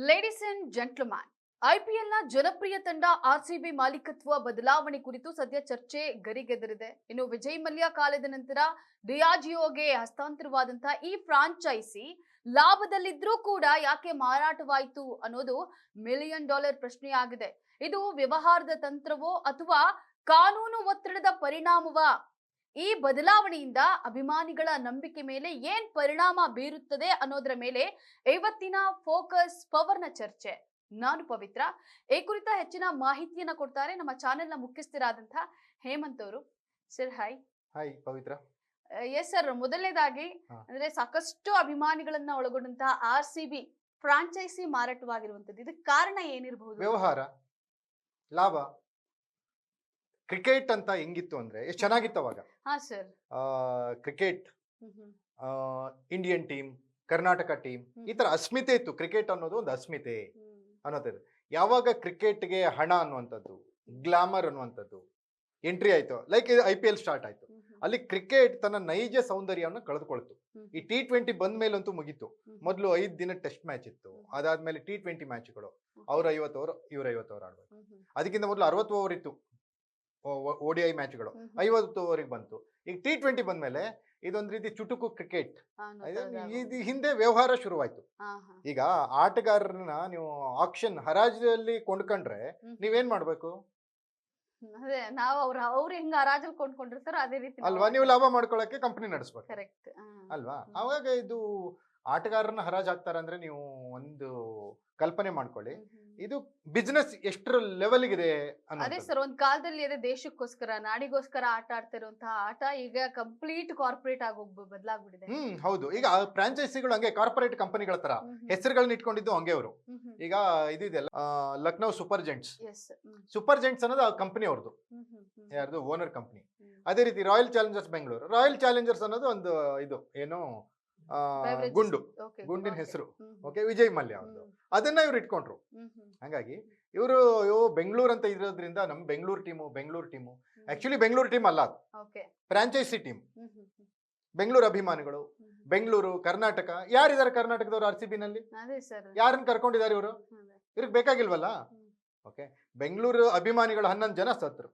Ladies and gentleman, ಐಪಿಎಲ್ನ ಜನಪ್ರಿಯ ತಂಡ RCB ಮಾಲೀಕತ್ವ ಬದಲಾವಣೆ ಕುರಿತು ಸದ್ಯ ಚರ್ಚೆ ಗರಿಗೆದರಿದೆ. ಇನ್ನು ವಿಜಯ್ ಮಲ್ಯ ಕಾಲದ ನಂತರ ಡಿಯಾಜಿಯೋಗೆ ಹಸ್ತಾಂತರವಾದಂತಹ ಈ ಫ್ರಾಂಚೈಸಿ ಲಾಭದಲ್ಲಿದ್ರೂ ಕೂಡ ಯಾಕೆ ಮಾರಾಟವಾಯಿತು ಅನ್ನೋದು $1 ಮಿಲಿಯನ್ ಪ್ರಶ್ನೆಯಾಗಿದೆ. ಇದು ವ್ಯವಹಾರದ ತಂತ್ರವೋ ಅಥವಾ ಕಾನೂನು ಒತ್ತಡದ ಪರಿಣಾಮವಾ? ಈ ಬದಲಾವಣೆಯಿಂದ ಅಭಿಮಾನಿಗಳ ನಂಬಿಕೆ ಮೇಲೆ ಏನ್ ಪರಿಣಾಮ ಬೀರುತ್ತದೆ ಅನ್ನೋದರ ಮೇಲೆ ಇವತ್ತಿನ ಫೋಕಸ್ ಪವರ್ನ ಚರ್ಚೆ. ನಾನು ಪವಿತ್ರ. ಈ ಕುರಿತ ಹೆಚ್ಚಿನ ಮಾಹಿತಿಯನ್ನ ಕೊಡ್ತಾರೆ ನಮ್ಮ ಚಾನೆಲ್ನ ಮುಖ್ಯಸ್ಥರಾದಂತಹ ಹೇಮಂತ್ ಅವರು. Sir hi. ಹಾಯ್ ಪವಿತ್ರ. ಎಸ್ ಸರ್, ಮೊದಲನೇದಾಗಿ ಅಂದ್ರೆ ಸಾಕಷ್ಟು ಅಭಿಮಾನಿಗಳನ್ನ ಒಳಗೊಂಡಂತಹ ಆರ್ಸಿಬಿ ಫ್ರಾಂಚೈಸಿ ಮಾರಾಟವಾಗಿರುವಂತದ್ದು, ಇದಕ್ಕೆ ಕಾರಣ ಏನಿರಬಹುದು? ವ್ಯವಹಾರ, ಲಾಭ. ಕ್ರಿಕೆಟ್ ಅಂತ ಹೆಂಗಿತ್ತು ಅಂದ್ರೆ ಎಷ್ಟು ಚೆನ್ನಾಗಿತ್ತು ಅವಾಗ. ಹಾ sir. Cricket, Indian team, Karnataka team, ಈ ತರ ಅಸ್ಮಿತೆ ಇತ್ತು. ಕ್ರಿಕೆಟ್ ಅನ್ನೋದು ಒಂದು ಅಸ್ಮಿತೆ ಅನ್ನೋದು. ಯಾವಾಗ ಕ್ರಿಕೆಟ್ಗೆ ಹಣ ಅನ್ನುವಂಥದ್ದು, ಗ್ಲಾಮರ್ ಅನ್ನುವಂಥದ್ದು ಎಂಟ್ರಿ ಆಯ್ತು, ಲೈಕ್ IPL ಸ್ಟಾರ್ಟ್ ಆಯ್ತು, ಅಲ್ಲಿ ಕ್ರಿಕೆಟ್ ತನ್ನ ನೈಜ ಸೌಂದರ್ಯವನ್ನು ಕಳೆದುಕೊಳ್ತು. ಈ T20 ಬಂದ ಮೇಲಂತೂ ಮುಗೀತು. ಮೊದಲು 5 ದಿನ ಟೆಸ್ಟ್ ಮ್ಯಾಚ್ ಇತ್ತು, ಅದಾದ್ಮೇಲೆ T20 ಮ್ಯಾಚ್ಗಳು, ಅವ್ರು 50 ಓವರ್ ಇವ್ರು 50 ಓವರ್ ಆಡ್ಬೇಕು. ಅದಕ್ಕಿಂತ ಮೊದಲು 60 ಓವರ್ ಇತ್ತು ODI ಮ್ಯಾಚ್ಗಳು, 50 ಓವರಿಗೆ ಬಂತು. ಈಗ T20 ಬಂದ್ಮೇಲೆ ಇದೊಂದು ರೀತಿ ಚುಟುಕು ಕ್ರಿಕೆಟ್. ಹಿಂದೆ ವ್ಯವಹಾರ ಶುರುವಾಯ್ತು. ಈಗ ಆಟಗಾರರನ್ನ ನೀವು ಆಕ್ಷನ್ ಹರಾಜಲ್ಲಿ ಕೊಂಡ್ಕೊಂಡ್ರೆ ನೀವೇನ್ ಮಾಡ್ಬೇಕು? ಅದೇ ನಾವು ಅವ್ರು ಹೆಂಗ ಹರಾಜಲ್ಲಿ ಕೊಂಡ್ಕೊಂಡಿರ್ತಾರೋ ಅದೇ ರೀತಿ ಅಲ್ವಾ, ನೀವು ಲಾಭ ಮಾಡ್ಕೊಳಕ್ಕೆ ಕಂಪನಿ ನಡೆಸ್ಬೇಕು. ಕರೆಕ್ಟ್ ಅಲ್ವಾ? ಅವಾಗ ಇದು ಆಟಗಾರರನ್ನ ಹರಾಜ್ ಹಾಕ್ತಾರ ಅಂದ್ರೆ ನೀವು ಒಂದು ಕಲ್ಪನೆ ಮಾಡ್ಕೊಳ್ಳಿ, ಇದು ಬಿಸ್ನೆಸ್ ಎಷ್ಟರ ಲೆವೆಲ್ ಇದೆ. ಅದೇ ಸರ್, ಒಂದ್ ಕಾಲದಲ್ಲಿ ಅದೇ ದೇಶಕ್ಕೋಸ್ಕರ ನಾಡಿಗೋಸ್ಕರ ಆಟ ಆಡ್ತಿರುವಂತಹ ಆಟ ಈಗ ಕಂಪ್ಲೀಟ್ ಕಾರ್ಪೊರೇಟ್ ಆಗಿ ಬದಲಾಗ್ಬಿಟ್ಟಿದೆ. ಹೌದು. ಈಗ ಫ್ರಾಂಚೈಸಿಗಳು ಹಂಗೆ ಕಾರ್ಪೊರೇಟ್ ಕಂಪನಿಗಳ ತರ ಹೆಸರುಗಳನ್ನ ಇಟ್ಕೊಂಡಿದ್ದು ಹಂಗೆ ಅವರು. ಈಗ ಇದಿದೆಲ್ಲ Lucknow Super Giants. Super Giants ಅನ್ನೋದು ಆ ಕಂಪನಿ ಅವ್ರದ್ದು, ಯಾರ್ದು ಓನರ್ ಕಂಪನಿ. ಅದೇ ರೀತಿ Royal Challengers Bengaluru, Royal Challengers ಅನ್ನೋದು ಒಂದು ಇದು ಏನೋ ಗುಂಡಿನ ಹೆಸರು. ಓಕೆ, ವಿಜಯ್ ಮಲ್ಯ ಅವ್ರದ್ದು, ಅದನ್ನ ಇವ್ರು ಇಟ್ಕೊಂಡ್ರು. ಹಾಗಾಗಿ ಇವರು ಬೆಂಗಳೂರು ಅಂತ ಇರೋದ್ರಿಂದ ನಮ್ Bengaluru team actually Bengaluru team ಅಲ್ಲ, ಅದು ಫ್ರಾಂಚೈಸಿ ಟೀಮ್. ಬೆಂಗಳೂರು ಅಭಿಮಾನಿಗಳು, ಬೆಂಗಳೂರು, ಕರ್ನಾಟಕ, ಯಾರಿದ್ದಾರೆ ಕರ್ನಾಟಕದವ್ರು RCB ನಲ್ಲಿ? ಯಾರನ್ನ ಕರ್ಕೊಂಡಿದ್ದಾರೆ ಇವರು? ಇವ್ರಿಗೆ ಬೇಕಾಗಿಲ್ವಲ್ಲ. ಓಕೆ, ಬೆಂಗಳೂರು ಅಭಿಮಾನಿಗಳು 11 ಜನ ಸತ್ರು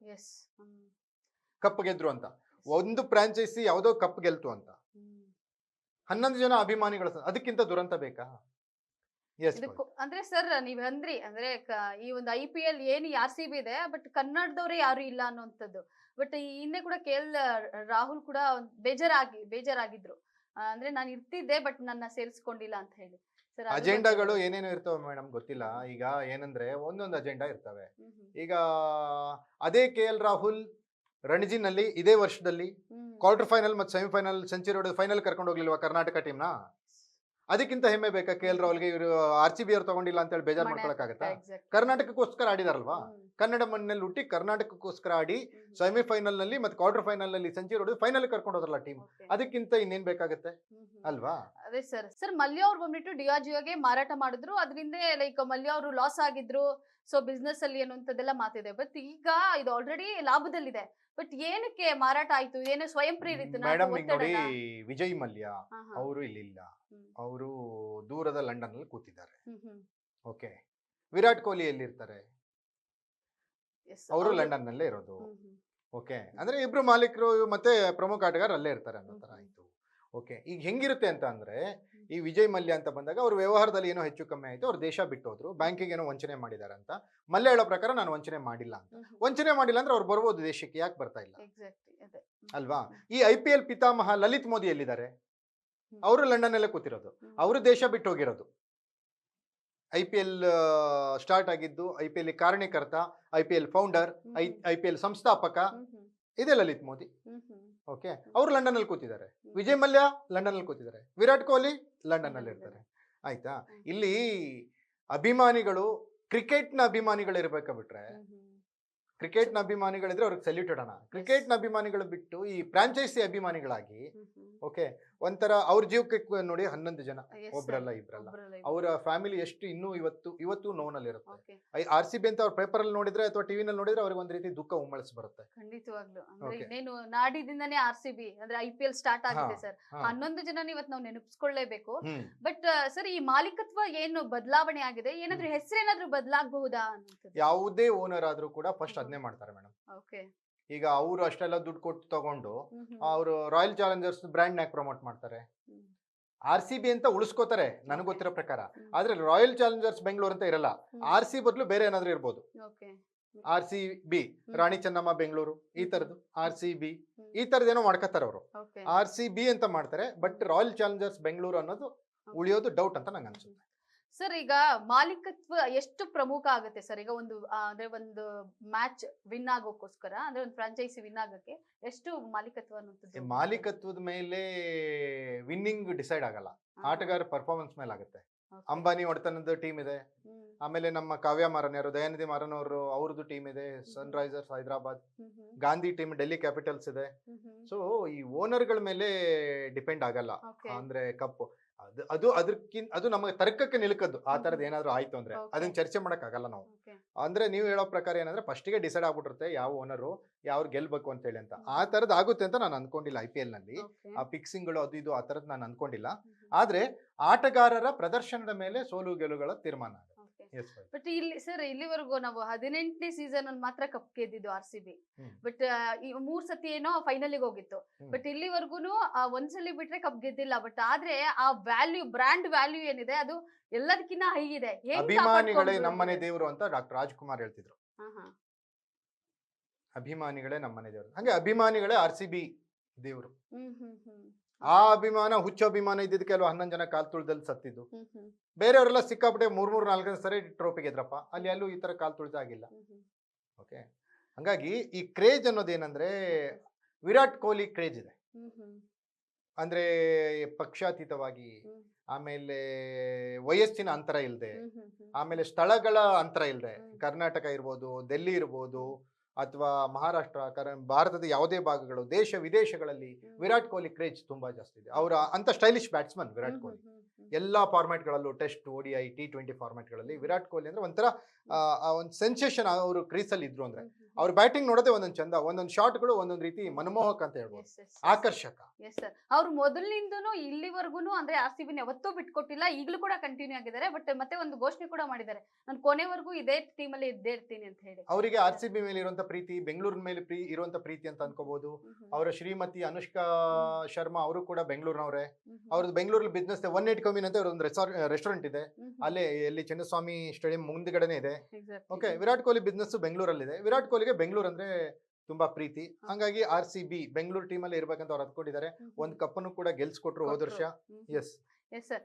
ಕಪ್ ಗೆದ್ರು ಅಂತ. ಒಂದು ಫ್ರಾಂಚೈಸಿ ಯಾವ್ದೋ ಕಪ್ ಗೆಲ್ತು ಅಂತ 11 ಜನ ಅಭಿಮಾನಿಗಳು, ಅದಕ್ಕಿಂತ ದುರಂತ ಬೇಕಾ? ಅಂದ್ರೆ ಸರ್, ನೀವ್ ಅಂದ್ರಿ ಅಂದ್ರೆ ಈ ಒಂದು IPL ಏನು RCB ಇದೆ, ಬಟ್ ಕನ್ನಡದವ್ರೆ ಯಾರು ಇಲ್ಲ ಅನ್ನುವಂಥದ್ದು. ಬಟ್ ಹಿಂದೆ ಕೂಡ ರಾಹುಲ್ ಕೂಡ ಬೇಜಾರಾಗಿದ್ರು. ಅಂದ್ರೆ ನಾನು ಇರ್ತಿದ್ದೆ ಬಟ್ ನನ್ನ ಸೇರಿಸ್ಕೊಂಡಿಲ್ಲ ಅಂತ ಹೇಳಿ. ಅಜೆಂಡಾಗಳು ಏನೇನು ಇರ್ತವೆ ಮೇಡಮ್ ಗೊತ್ತಿಲ್ಲ. ಈಗ ಏನಂದ್ರೆ ಒಂದೊಂದು ಅಜೆಂಡಾ ಇರ್ತವೆ. ಈಗ ಅದೇ KL ರಾಹುಲ್ ರಣಜಿನಲ್ಲಿ ಇದೇ ವರ್ಷದಲ್ಲಿ ಕ್ವಾರ್ಟರ್ ಫೈನಲ್ ಮತ್ತು ಸೆಮಿಫೈನಲ್ ಸೆಂಚುರಿ ಹೊಡೆದು ಫೈನಲ್ ಕರ್ಕೊಂಡು ಹೋಗ್ಲಿಲ್ವಾ ಕರ್ನಾಟಕ ಟೀಮ್ನ? ಅದಕ್ಕಿಂತ ಹೆಮ್ಮೆ ಬೇಕಾ KL ರಾಹುಲ್ಗೆ? ಇವರು RCB ಅವ್ರು ತಗೊಂಡಿಲ್ಲ ಅಂತ ಹೇಳಿ ಬೇಜಾರು ಮಾಡ್ಕೊಳಕ್ಕಾಗತ್ತಾ? ಕರ್ನಾಟಕಕ್ಕೋಸ್ಕರ ಆಡಿದಾರಲ್ವಾ, ಕನ್ನಡ ಮಣ್ಣಲ್ಲಿ ಹುಟ್ಟಿ ಕರ್ನಾಟಕಕ್ಕೋಸ್ಕರ ಆಡಿ ಸೆಮಿಫೈನಲ್ ನಲ್ಲಿ ಮತ್ತೆ ಕ್ವಾರ್ಟರ್ ಫೈನಲ್ ನಲ್ಲಿ ಸೆಂಚುರಿ ಹೊಡೆದು ಫೈನಲ್ ಕರ್ಕೊಂಡು ಹೋದ್ರಲ್ಲ ಟೀಮ್, ಅದಕ್ಕಿಂತ ಇನ್ನೇನ್ ಬೇಕಾಗತ್ತೆ ಅಲ್ವಾ? ಅದೇ ಸರ್ ಮಲ್ಯ ಅವ್ರು ಬಂದ್ಬಿಟ್ಟು ಡಿಯಾಜಿಯೋಗೆ ಮಾರಾಟ ಮಾಡಿದ್ರು, ಅದರಿಂದ ಲೈಕ್ ಮಲ್ಯ ಅವರು ಲಾಸ್ ಆಗಿದ್ರು. ಸೊ ಬಿಸ್ನೆಸ್ ಅಲ್ಲಿ ಅನ್ನುವಂಥದ್ದೆಲ್ಲ ಮಾತಿದೆ. ಬಟ್ ಈಗ ಇದು ಆಲ್ರೆಡಿ ಲಾಭದಲ್ಲಿದೆ. ಬಟ್ ಏನಕ್ಕೆ ಮಾರಾಟ ಆಯ್ತು? ಏನು ಸ್ವಯಂ ಪ್ರೇರಿತ? ಮೇಡಮ್ ನೋಡಿ, ವಿಜಯ್ ಮಲ್ಯ ಅವರು ಇಲ್ಲಿಲ್ಲ, ಅವರು ದೂರದ ಲಂಡನ್ ಅಲ್ಲಿ ಕೂತಿದ್ದಾರೆ. ಓಕೆ, ವಿರಾಟ್ ಕೊಹ್ಲಿ ಎಲ್ಲಿರ್ತಾರೆ? ಅವರು ಲಂಡನ್ ನಲ್ಲೇ ಇರೋದು. ಓಕೆ, ಅಂದ್ರೆ ಇಬ್ರು ಮಾಲೀಕರು ಮತ್ತೆ ಪ್ರಮುಖ ಆಟಗಾರ ಅಲ್ಲೇ ಇರ್ತಾರೆ ಅನ್ನೋ ತರ ಆಯ್ತು. ಓಕೆ, ಈಗ ಹೆಂಗಿರುತ್ತೆ ಅಂತ ಅಂದ್ರೆ, ಈ ವಿಜಯ್ ಮಲ್ಯ ಅಂತ ಬಂದಾಗ ಅವ್ರ ವ್ಯವಹಾರದಲ್ಲಿ ಏನೋ ಹೆಚ್ಚು ಕಮ್ಮಿ ಆಯ್ತು, ಅವ್ರು ದೇಶ ಬಿಟ್ಟು ಹೋದ್ರು, ಬ್ಯಾಂಕಿಗೆ ಏನೋ ವಂಚನೆ ಮಾಡಿದಾರೆ ಅಂತ. ಮಲ್ಯ ಹೇಳೋ ಪ್ರಕಾರ ನಾನು ವಂಚನೆ ಮಾಡಿಲ್ಲ ಅಂತ. ವಂಚನೆ ಮಾಡಿಲ್ಲ ಅಂದ್ರೆ ಅವ್ರು ಬರ್ಬೋದು ದೇಶಕ್ಕೆ, ಯಾಕೆ ಬರ್ತಾ ಇಲ್ಲ ಅಲ್ವಾ? ಈ IPL ಪಿತಾಮಹ ಲಲಿತ್ ಮೋದಿ ಎಲ್ಲಿದ್ದಾರೆ? ಅವರು ಲಂಡನ್ ಅಲ್ಲೇ ಕೂತಿರೋದು, ಅವರು ದೇಶ ಬಿಟ್ಟು ಹೋಗಿರೋದು. IPL ಸ್ಟಾರ್ಟ್ ಆಗಿದ್ದು, IPL ಕಾರಣೀಕರ್ತ, IPL ಫೌಂಡರ್, IPL ಸಂಸ್ಥಾಪಕ ಇದೆ ಲಲಿತ್ ಮೋದಿ. ಓಕೆ, ಅವರು ಲಂಡನ್ ಅಲ್ಲಿ ಕೂತಿದ್ದಾರೆ. ವಿಜಯ್ ಮಲ್ಯ ಲಂಡನ್ ಅಲ್ಲಿ ಕೂತಿದ್ದಾರೆ. ವಿರಾಟ್ ಕೊಹ್ಲಿ ಲಂಡನ್ ಅಲ್ಲಿ ಇರ್ತಾರೆ. ಆಯ್ತಾ? ಇಲ್ಲಿ ಅಭಿಮಾನಿಗಳು ಕ್ರಿಕೆಟ್ನ ಅಭಿಮಾನಿಗಳು ಇರ್ಬೇಕ ಬಿಟ್ರೆ, ಕ್ರಿಕೆಟ್ನ ಅಭಿಮಾನಿಗಳಿದ್ರೆ ಅವ್ರಿಗೆ ಸಲ್ಯೂಟ್ ಇಡೋಣ. ಕ್ರಿಕೆಟ್ನ ಅಭಿಮಾನಿಗಳು ಬಿಟ್ಟು ಈ ಫ್ರಾಂಚೈಸಿ ಅಭಿಮಾನಿಗಳಾಗಿ ಓಕೆ ಒಂಥರ ಅವ್ರ ಜೀವಕ್ಕೆ ನೋಡಿ 11 ಜನ, Yes, ಒಬ್ರಲ್ಲ sir. ಇಬ್ರಲ್ಲ. ಒಬ್ರಲ್ಲ ಅವರ ಇಬ್ರು. ಫ್ಯಾಮಿಲಿ ಎಷ್ಟು ಇನ್ನೂ ಇವತ್ತು ನೋನಲ್ಲಿ ಇರುತ್ತೆ. Okay. RCB ಅಂತ ಅವ್ರ ಪೇಪರ್ ಅಲ್ಲಿ ನೋಡಿದ್ರೆ ಅಥವಾ ಟಿವಿನಲ್ಲಿ ನೋಡಿದ್ರೆ ಅವ್ರಿಗೆ ಒಂದ್ ರೀತಿ ದುಃಖ ಉಮ್ಮಳಿಸ್ ಬರುತ್ತೆ. ಖಂಡಿತವಾಗ್ಲು ಅಂದ್ರೆ Okay. ಇನ್ನೇನು ನಾಡಿದಿಂದಾನೇ RCB ಅಂದ್ರೆ IPL ಸ್ಟಾರ್ಟ್ ಆಗಿದೆ ಸರ್. ಹಾ. 11 ಜನ ಇವತ್ತು ನಾವು ನೆನಪಿಸ್ಕೊಳ್ಳೇಬೇಕು. ಹ್ಮ್. ಬಟ್ ಸರ್ ಈ ಮಾಲೀಕತ್ವ ಏನು ಬದಲಾವಣೆ ಆಗಿದೆ, ಏನಾದ್ರೂ ಹೆಸರೇನಾದ್ರೂ ಬದಲಾಗಬಹುದಾ ಅನ್ನೋದು? ಯಾವುದೇ ಓನರ್ ಆದ್ರೂ ಕೂಡ ಫಸ್ಟ್ ಅದನ್ನೇ ಮಾಡ್ತಾರೆ ಮೇಡಮ್. ಓಕೆ. ಈಗ ಅವರು ಅಷ್ಟೆಲ್ಲ ದುಡ್ಡು ಕೊಟ್ಟು ತಗೊಂಡು ಅವರು ರಾಯಲ್ ಚಾಲೆಂಜರ್ಸ್ ಬ್ರ್ಯಾಂಡ್ ನಾಗ ಪ್ರಮೋಟ್ ಮಾಡ್ತಾರೆ. RCB ಅಂತ ಉಳಿಸ್ಕೋತಾರೆ ನನಗೆ ಗೊತ್ತಿರೋ ಪ್ರಕಾರ. ಆದ್ರೆ ರಾಯಲ್ ಚಾಲೆಂಜರ್ಸ್ ಬೆಂಗಳೂರು ಅಂತ ಇರಲ್ಲ. RC ಬದಲು ಬೇರೆ ಏನಾದ್ರೂ ಇರ್ಬೋದು. RCB ರಾಣಿ ಚೆನ್ನಮ್ಮ ಬೆಂಗಳೂರು ಈ ತರದ್ದು RCB ಈ ತರದ್ ಏನೋ ಮಾಡ್ಕೋತಾರೆ ಅವರು. RCB ಅಂತ ಮಾಡ್ತಾರೆ. ಬಟ್ ರಾಯಲ್ ಚಾಲೆಂಜರ್ಸ್ ಬೆಂಗಳೂರು ಅನ್ನೋದು ಉಳಿಯೋದು ಡೌಟ್ ಅಂತ ನಂಗೆ ಅನ್ಸುತ್ತೆ. ಸರ್ ಈಗ ಮಾಲೀಕತ್ವ ಎಷ್ಟು ಪ್ರಮುಖ ಆಗುತ್ತೆ ಸರ್? ಈಗ ಒಂದು ಅಂದ್ರೆ ಒಂದು ಮ್ಯಾಚ್ ವಿನ್ ಆಗೋಕ್ಕೋಸ್ಕರ ಅಂದ್ರೆ ಒಂದು ಫ್ರಾಂಚೈಸಿ ವಿನ್ ಆಗಕ್ಕೆ ಎಷ್ಟು ಮಾಲೀಕತ್ವ ಅನ್ನೋದು? ಮಾಲೀಕತ್ವದ ಮೇಲೆ ವಿನ್ನಿಂಗ್ ಡಿಸೈಡ್ ಆಗಲ್ಲ, ಆಟಗಾರ ಪರ್ಫಾರ್ಮೆನ್ಸ್ ಮೇಲೆ ಆಗುತ್ತೆ. ಅಂಬಾನಿ ಒಡೆತನದ ಟೀಮ್ ಇದೆ. ಆಮೇಲೆ ನಮ್ಮ ಕಾವ್ಯ ಮಾರನ್ ಯಾರು ದಯಾನಿಧಿ ಮಾರನ್ ಅವರು ಅವ್ರದ್ದು ಟೀಮ್ ಇದೆ. Sunrisers Hyderabad, Gandhi team Delhi Capitals ಇದೆ. ಸೊ ಈ ಓನರ್ಗಳ ಮೇಲೆ ಡಿಪೆಂಡ್ ಆಗಲ್ಲ. ಅಂದ್ರೆ ಕಪ್ಪು ಅದು ನಮಗೆ ತರ್ಕಕ್ಕೆ ನಿಲ್ಕದ್ದು ಆ ತರದ್ ಏನಾದ್ರು ಆಯ್ತು ಅಂದ್ರೆ ಅದನ್ನ ಚರ್ಚೆ ಮಾಡಕ್ ಆಗಲ್ಲ ನಾವು. ಅಂದ್ರೆ ನೀವು ಹೇಳೋ ಪ್ರಕಾರ ಏನಂದ್ರೆ ಫಸ್ಟಿಗೆ ಡಿಸೈಡ್ ಆಗ್ಬಿಟ್ಟಿರುತ್ತೆ ಯಾವ ಓನರು ಯಾವ್ರು ಗೆಲ್ಬೇಕು ಅಂತ ಹೇಳಿ ಅಂತ. ಆ ತರದ್ ಆಗುತ್ತೆ ಅಂತ ನಾನು ಅನ್ಕೊಂಡಿಲ್ಲ. IPL ನಲ್ಲಿ ಆ ಫಿಕ್ಸಿಂಗ್ಗಳು ಅದು ಇದು ಆ ತರದ್ ನಾನು ಅನ್ಕೊಂಡಿಲ್ಲ. ಆದ್ರೆ ಆಟಗಾರರ ಪ್ರದರ್ಶನದ ಮೇಲೆ ಸೋಲು ಗೆಲುವುಗಳ ತೀರ್ಮಾನ ಆಗುತ್ತೆ. ಬಟ್ ಇಲ್ಲಿ ಸರ್ ಇಲ್ಲಿವರೆಗೂ ನಾವು 18ನೇ ಸೀಸನ್ ಅಲ್ಲಿ ಮಾತ್ರ ಕಪ್ ಗೆದ್ದಿದ್ದು RCB. ಬಟ್ ಈ 3 ಸತಿ ಏನೋ ಫೈನಲ್ ಹೋಗಿತ್ತು. ಬಟ್ ಇಲ್ಲಿವರೆಗೂ ಒಂದ್ಸಲಿ ಬಿಟ್ರೆ ಕಪ್ ಗೆದ್ದಿಲ್ಲ. ಬಟ್ ಆದ್ರೆ ಆ ವ್ಯಾಲ್ಯೂ ಬ್ರ್ಯಾಂಡ್ ವ್ಯಾಲ್ಯೂ ಏನಿದೆ ಅದು ಎಲ್ಲದಕ್ಕಿಂತ ಹೈ ಇದೆ. ಅಭಿಮಾನಿಗಳೇ ನಮ್ಮನೆ ದೇವರು ಅಂತ ಡಾಕ್ಟರ್ ರಾಜ್ಕುಮಾರ್ ಹೇಳ್ತಿದ್ರು. ಅಭಿಮಾನಿಗಳೇ ನಮ್ಮನೆ ದೇವರು, ಹಂಗೆ ಅಭಿಮಾನಿಗಳೇ RCB ದೇವರು. ಆ ಅಭಿಮಾನ ಹುಚ್ಚ ಅಭಿಮಾನ ಇದ್ದಿದ್ದಕ್ಕೆ ಅಲ್ವಾ 11 ಜನ ಕಾಲ್ ತುಳಿದಲ್ಲಿ ಸತ್ತಿದ್ದು. ಬೇರೆಯವರೆಲ್ಲ ಸಿಕ್ಕಾಪಟ್ಟೆ 3-4 ಸರಿ ಟ್ರೋಫಿ ಗೆದ್ರಪ್ಪ, ಅಲ್ಲಿ ಎಲ್ಲೂ ಈ ತರ ಕಾಲ್ ತುಳಿದಾಗಿಲ್ಲ. ಓಕೆ, ಹಂಗಾಗಿ ಈ ಕ್ರೇಜ್ ಅನ್ನೋದೇನಂದ್ರೆ ವಿರಾಟ್ ಕೊಹ್ಲಿ ಕ್ರೇಜ್ ಇದೆ. ಅಂದ್ರೆ ಪಕ್ಷಾತೀತವಾಗಿ, ಆಮೇಲೆ ವಯಸ್ಸಿನ ಅಂತರ ಇಲ್ಲದೆ, ಆಮೇಲೆ ಸ್ಥಳಗಳ ಅಂತರ ಇಲ್ಲದೆ, ಕರ್ನಾಟಕ ಇರ್ಬೋದು, ಡೆಲ್ಲಿ ಇರ್ಬೋದು, ಅಥವಾ ಮಹಾರಾಷ್ಟ್ರ, ಭಾರತದ ಯಾವುದೇ ಭಾಗಗಳು, ದೇಶ ವಿದೇಶಗಳಲ್ಲಿ ವಿರಾಟ್ ಕೊಹ್ಲಿ ಕ್ರೇಜ್ ತುಂಬಾ ಜಾಸ್ತಿ ಇದೆ. ಅವರ ಅಂತ ಸ್ಟೈಲಿಶ್ ಬ್ಯಾಟ್ಸ್ಮನ್ ವಿರಾಟ್ ಕೊಹ್ಲಿ. ಎಲ್ಲಾ ಫಾರ್ಮ್ಯಾಟ್ಗಳಲ್ಲೂ ಟೆಸ್ಟ್, ODI, T20 ಫಾರ್ಮ್ಯಾಟ್ಗಳಲ್ಲಿ ವಿರಾಟ್ ಕೊಹ್ಲಿ ಅಂದ್ರೆ ಒಂಥರ ಒಂದು ಸೆನ್ಸೇಷನ್. ಅವರು ಕ್ರೀಸಲ್ಲಿ ಇದ್ರು ಅಂದ್ರೆ ಅವ್ರ ಬ್ಯಾಟಿಂಗ್ ನೋಡೋದೇ ಒಂದೊಂದು ಚಂದ, ಒಂದೊಂದು ಶಾಟ್ಗಳು ಒಂದೊಂದು ರೀತಿ ಮನಮೋಹಕ ಅಂತ ಹೇಳ್ಬೋದು, ಆಕರ್ಷಕ. ಅವ್ರು ಮೊದಲಿನಿಂದನೂ ಇಲ್ಲಿವರೆಗೂ ಅಂದ್ರೆ RCB ಯಾವತ್ತೂ ಬಿಟ್ಕೊಟ್ಟಿಲ್ಲ, ಈಗಲೂ ಕೂಡ ಕಂಟಿನ್ಯೂ ಆಗಿದ್ದಾರೆ. ಬಟ್ ಮತ್ತೆ ಒಂದು ಘೋಷಣೆ ಕೂಡ ಮಾಡಿದ್ದಾರೆ, ನಾನು ಕೊನೆವರೆಗೂ ಇದೇ ಟೀಮ್ ಅಲ್ಲಿ ಇದ್ದೇ ಇರ್ತೀನಿ ಅಂತ ಹೇಳಿ. ಅವರಿಗೆ RCB ಮೇಲೆ ಇರುವಂತ ಪ್ರೀತಿ, ಬೆಂಗಳೂರಿನ ಮೇಲೆ ಇರುವಂತ ಪ್ರೀತಿ ಅಂತ ಅನ್ಕೋಬಹುದು. ಅವರ ಶ್ರೀಮತಿ ಅನುಷ್ಕಾ ಶರ್ಮಾ ಅವರು ಕೂಡ ಬೆಂಗಳೂರಿನವರೇ. ಅವ್ರದ್ದು ಬೆಂಗಳೂರಲ್ಲಿ ಬಿಸ್ನೆಸ್ 180 ಕಮಿನ್ ಅಂತ ಒಂದು ರೆಸ್ಟೋರೆಂಟ್ ಇದೆ, ಅಲ್ಲೇ ಎಲ್ಲಿ ಚಿನ್ನಸ್ವಾಮಿ ಸ್ಟೇಡಿಯಂ ಮುಂದ್ಗಡೆನೆ ಇದೆ. ಓಕೆ, ವಿರಾಟ್ ಕೊಹ್ಲಿ ಬಿಸ್ನೆಸ್ ಬೆಂಗಳೂರಲ್ಲಿದೆ. ವಿರಾಟ್ ಕೊಹ್ಲಿಗೆ ಬೆಂಗಳೂರು ಅಂದ್ರೆ ತುಂಬಾ ಪ್ರೀತಿ. ಹಂಗಾಗಿ RCB ಬೆಂಗಳೂರು ಟೀಮ್ ಅಲ್ಲಿ ಇರ್ಬೇಕಂತ ಅವ್ರು ಅನ್ಕೊಂಡಿದ್ದಾರೆ. ಒಂದು ಕಪ್ಪನ್ನು ಕೂಡ ಗೆಲ್ಸ್ಕೊಟ್ರು ಹೋದ ವರ್ಷ. ಎಸ್ ಸರ್,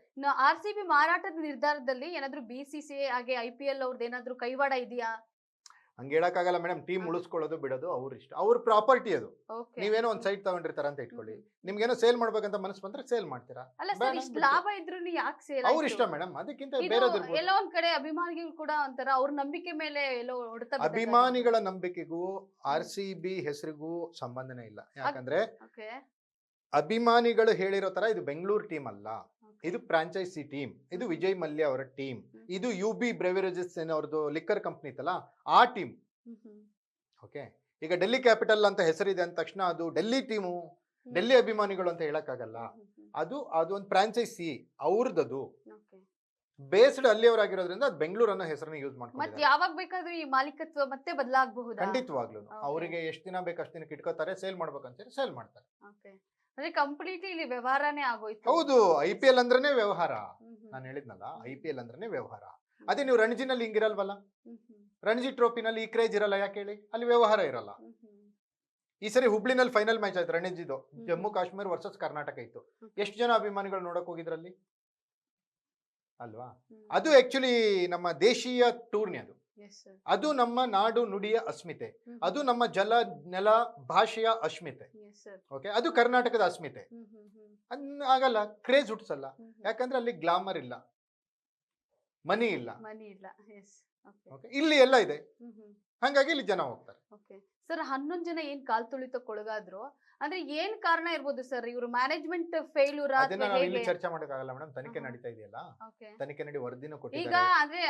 RCB ಮಾರಾಟದ ನಿರ್ಧಾರದಲ್ಲಿ ಏನಾದ್ರು BCCI ಹಾಗೆ IPL ಅವ್ರದ್ದು ಏನಾದ್ರು ಕೈವಾಡ ಇದೆಯಾ? ಹಂಗೆ ಹೇಳಕ್ಕಾಗಲ್ಲ ಮೇಡಮ್. ಟೀಮ್ ಉಳಿಸ್ಕೊಳ್ಳೋದು ಬಿಡೋದು ಅವ್ರ ಇಷ್ಟ, ಅವ್ರ ಪ್ರಾಪರ್ಟಿ ಅದು. ನೀವೇನೋ ಒಂದ್ ಸೈಟ್ ತಗೊಂಡಿರ್ತಾರ ಅಂತ ಇಟ್ಕೊಳ್ಳಿ, ನಿಮ್ಗೇನೋ ಸೇಲ್ ಮಾಡ್ಬೇಕಂತ ಮನಸ್ಸು ಬಂದ್ರೆ ಸೇಲ್ ಮಾಡ್ತೀರಾ. ಲಾಭ ಇದ್ರು ಯಾಕೆ ಸೇಲ್? ಅವ್ರ ಇಷ್ಟ ಮೇಡಮ್. ಅದಕ್ಕಿಂತ ಬೇರೆ ಎಲ್ಲೋ ಒಂದ್ ಕಡೆ ಅಭಿಮಾನಿಗಳು ಕೂಡ ಒಂಥರ ಅವ್ರ ನಂಬಿಕೆ ಮೇಲೆ ಎಲ್ಲೋ ಹೊಡೆತ. ಅಭಿಮಾನಿಗಳ ನಂಬಿಕೆಗೂ RCB ಹೆಸರಿಗೂ ಸಂಬಂಧನೇ ಇಲ್ಲ. ಯಾಕಂದ್ರೆ ಅಭಿಮಾನಿಗಳು ಹೇಳಿರೋ ತರ ಇದು ಬೆಂಗಳೂರು ಟೀಮ್ ಅಲ್ಲ, ಇದು ಫ್ರಾಂಚೈಸಿ ಟೀಮ್. ಇದು ವಿಜಯ್ ಮಲ್ಯ ಅವರ ಟೀಮ್. ಇದು UB ಬ್ರೆವರೇಜಸ್ ಅವ್ರದ್ದು ಲಿಕ್ಕರ್ ಕಂಪ್ನಿ ಇತ್ತಲ್ಲ, ಆ ಟೀಮ್. ಓಕೆ, ಈಗ ಡೆಲ್ಲಿ ಕ್ಯಾಪಿಟಲ್ ಅಂತ ಹೆಸರಿದೆ ಅಂದ ತಕ್ಷಣ ಅದು ಡೆಲ್ಲಿ ಟೀಮು, ಡೆಲ್ಲಿ ಅಭಿಮಾನಿಗಳು ಅಂತ ಹೇಳಕ್ಕಾಗಲ್ಲ. ಅದು ಒಂದು ಫ್ರಾಂಚೈಸಿ ಅವ್ರದ್ದು, ಬೇಸ್ಡ್ ಅಲ್ಲಿಯವರಾಗಿರೋದ್ರಿಂದ ಅದು ಬೆಂಗಳೂರು ಅನ್ನೋ ಹೆಸರನ್ನ ಯೂಸ್ ಮಾಡ್ತಾರೆ. ಮತ್ತೆ ಯಾವಾಗ ಬೇಕಾದ್ರೂ ಈ ಮಾಲೀಕತ್ವ ಮತ್ತೆ ಬದಲಾಗಬಹುದು. ಖಂಡಿತವಾಗ್ಲೂ ಅವರಿಗೆ ಎಷ್ಟು ದಿನ ಬೇಕು ಅಷ್ಟು ದಿನಕ್ಕೆ ಇಟ್ಕೋತಾರೆ, ಸೇಲ್ ಮಾಡ್ಬೇಕಂತ ಸೇಲ್ ಮಾಡ್ತಾರೆ. ಅಂದ್ರೆ ಕಂಪ್ಲೀಟ್ಲಿ ಇಲ್ಲಿ ವ್ಯವಹಾರನೇ ಆಗೋಯ್ತು. ಹೌದು, IPL ಅಂದ್ರೇನೆ ವ್ಯವಹಾರ. ನಾನು ಹೇಳಿದ್ನಲ್ಲ, IPL ಅಂದ್ರೇನೆ ವ್ಯವಹಾರ. ಅದೇ ನೀವು ರಣಜಿನಲ್ಲಿ ಹಿಂಗಿರಲ್ವಲ್ಲ, ರಣಜಿ ಟ್ರೋಫಿನಲ್ಲಿ ಈ ಕ್ರೇಜ್ ಇರಲ್ಲ. ಯಾಕೆ ಹೇಳಿ? ಅಲ್ಲಿ ವ್ಯವಹಾರ ಇರಲ್ಲ. ಈ ಸರಿ ಹುಬ್ಳಿನಲ್ಲಿ ಫೈನಲ್ ಮ್ಯಾಚ್ ಆಯ್ತು ರಣಜಿದು, ಜಮ್ಮು ಕಾಶ್ಮೀರ್ ವರ್ಸಸ್ ಕರ್ನಾಟಕ ಇತ್ತು. ಎಷ್ಟು ಜನ ಅಭಿಮಾನಿಗಳು ನೋಡಕ್ ಹೋಗಿದ್ರಲ್ಲಿ ಅಲ್ವಾ? ಅದು ಆಕ್ಚುಲಿ ನಮ್ಮ ದೇಶೀಯ ಟೂರ್ನಿ. ಅದು ನಮ್ಮ ನಾಡು ನುಡಿಯ ಅಸ್ಮಿತೆ, ಅದು ನಮ್ಮ ಜಲ ನೆಲ ಭಾಷೆಯ ಅಸ್ಮಿತೆ. ಓಕೆ, ಅದು ಕರ್ನಾಟಕದ ಅಸ್ಮಿತೆ. ಆಗಲ್ಲ, ಕ್ರೇಜ್ ಹುಟ್ಟಿಸಲ್ಲ. ಯಾಕಂದ್ರೆ ಅಲ್ಲಿ ಗ್ಲಾಮರ್ ಇಲ್ಲ, ಮನಿ ಇಲ್ಲ. ಇಲ್ಲಿ ಎಲ್ಲ ಇದೆ. ಹಂಗಾಗಿ ಇಲ್ಲಿ ಜನ ಹೋಗ್ತಾರೆ. ಓಕೆ ಸರ್, 11 ಜನ ಏನ್ ಕಾಲ್ ತುಳಿತಕ್ಕೊಳಗಾದ್ರು ಅಂದ್ರೆ ಏನ್ ಕಾರಣ ಇರ್ಬೋದು ಸರ್? ಇವರು ಮ್ಯಾನೇಜ್ಮೆಂಟ್ ಫೇಲ್ಯೂರ್ ಅದನ್ನ ನಾವು ಇಲ್ಲಿ ಚರ್ಚೆ ಮಾಡಕ್ಕಾಗಲ್ಲ ಮೇಡಮ್, ತನಿಖೆ ನಡೀತಾ ಇದೆಯಲ್ಲ, ಓಕೆ. ತನಿಖೆ ನಡಿ ವರದಿನೂ ಈಗ ಕೊಟ್ಟಿದ್ದಾರೆ. ಅಂದ್ರೆ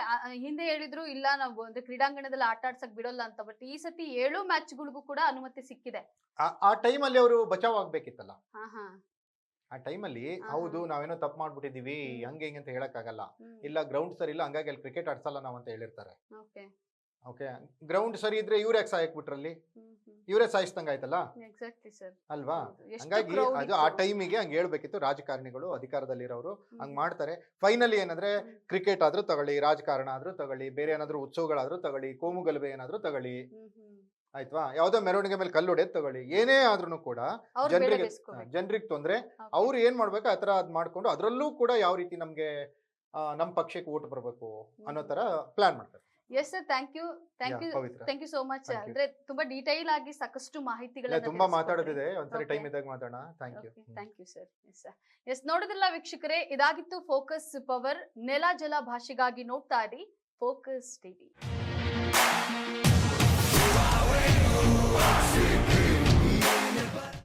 ಹಿಂದೆ ಹೇಳಿದ್ರು ಇಲ್ಲ ನಾವು ಅಂದ್ರೆ ಕ್ರೀಡಾಂಗಣದಲ್ಲಿ ಆಟ ಆಡ್ಸಕ್ ಬಿಡೋಲ್ಲ ಅಂತ, ಬಟ್ ಈ ಸತಿ 7 ಮ್ಯಾಚ್ಗಳಿಗೂ ಕೂಡ ಅನುಮತಿ ಸಿಕ್ಕಿದೆ. ಆ ಟೈಮಲ್ಲಿ ಅವರು ಬಚಾವ್ ಆಗ್ಬೇಕಿತ್ತಲ್ಲ. ಹಾ ಹಾ. ಆ ಟೈಮಲ್ಲಿ ಹಾ, ಹೌದು ಹಾ. ನಾವೇನೋ ತಪ್ಪು ಮಾಡ್ಬಿಟ್ಟಿದೀವಿ ಹ್ಮ್. ಹಂಗೆ ಹಿಂಗೆ ಅಂತ ಹೇಳಕ್ಕಾಗಲ್ಲ. ಹ್ಮ್. ಇಲ್ಲ ಗ್ರೌಂಡ್ ಸರಿ ಇಲ್ಲ ಹಂಗಾಗಿ ಅಲ್ಲಿ ಕ್ರಿಕೆಟ್ ಆಡ್ಸಲ್ಲ ನಾವು ಅಂತ ಹೇಳಿರ್ತಾರೆ. ಓಕೆ. ಓಕೆ, ಗ್ರೌಂಡ್ ಸರಿ ಇದ್ರೆ ಇವ್ರು ಯಾಕೆ ಸಾಯಕ್ ಬಿಟ್ರಲ್ಲಿ, ಹ್ಮ್ ಹ್ಮ್. ಇವರೇ ಸಾಯಿಸ್ದಂಗ ಆಯ್ತಲ್ಲ ಎಕ್ಸಾಕ್ಟ್ಲಿ ಸರ್. ಅಲ್ವಾ. ಹೌದು. ಎಷ್ಟು ಹಂಗಾಗಿ crowd ಅದು ಆ ಇತ್ತು. ಟೈಮಿಗೆ ಹಂಗೆ ಹೇಳ್ಬೇಕಿತ್ತು. ರಾಜಕಾರಣಿಗಳು ಅಧಿಕಾರದಲ್ಲಿರೋರು ಹಂಗ್ ಹ್ಮ್. ಮಾಡ್ತಾರೆ. ಫೈನಲಿ ಏನಂದ್ರೆ ಹ್ಮ್. ಕ್ರಿಕೆಟ್ ಆದ್ರೂ ತಗೊಳ್ಳಿ, ರಾಜಕಾರಣ ಆದ್ರೂ ತಗೊಳ್ಳಿ, ಬೇರೆ ಏನಾದ್ರೂ ಉತ್ಸವಗಳಾದ್ರೂ ತಗೊಳ್ಳಿ, ಕೋಮು ಗಲಭೆ ಏನಾದ್ರೂ ತಗೊಳ್ಳಿ, ಹ್ಮ್ ಹ್ಮ್. ಆಯ್ತಾ, ಯಾವ್ದೋ ಮೆರವಣಿಗೆ ಮೇಲೆ ಕಲ್ಲು ಹೊಡೆದ್ ತಗೊಳ್ಳಿ, ಏನೇ ಆದ್ರೂ ಕೂಡ ಅವ್ರ ಬೆಲೆ ಜನರಿಗೆ ಬೇಸ್ಕೋಬೇಕು. ಜನರಿಗೆ ತೊಂದ್ರೆ. Okay. ಅವ್ರು ಏನ್ ಮಾಡ್ಬೇಕು ಆ ತರ ಅದ್ ಮಾಡ್ಕೊಂಡು ಅದ್ರಲ್ಲೂ ಕೂಡ ಯಾವ ರೀತಿ ನಮ್ಗೆ ನಮ್ ಪಕ್ಷಕ್ಕೆ ಓಟ್ ಬರ್ಬೇಕು ಅನ್ನೋ ತರ ಪ್ಲಾನ್ ಮಾಡ್ತಾರೆ. Yes sir, thank you Pavithra, thank you so much. Thank you. ಅಂದ್ರೆ ತುಂಬಾ ಡೀಟೈಲ್ ಆಗಿ ಸಾಕಷ್ಟು ಇಲ್ಲ, ಮಾಹಿತಿಗಳನ್ನ ತುಂಬಾ ತಿಳಿಸ್ಕೊಟ್ರಿ. ಮಾತಾಡೋದಿದೆ, ಒಂದ್ಸರಿ Okay. ಟೈಮ್ ಇದ್ದಾಗ ಮಾತಾಡೋಣ. Thank you. Thank you sir. Yes ನೋಡಿದ್ರಲ್ಲ ವೀಕ್ಷಕರೇ, ಇದಾಗಿತ್ತು ಫೋಕಸ್ ಪವರ್. ನೆಲ ಜಲ ಭಾಷೆಗಾಗಿ ನೋಡ್ತಾ ಇರಿ ಫೋಕಸ್ ಟಿವಿ.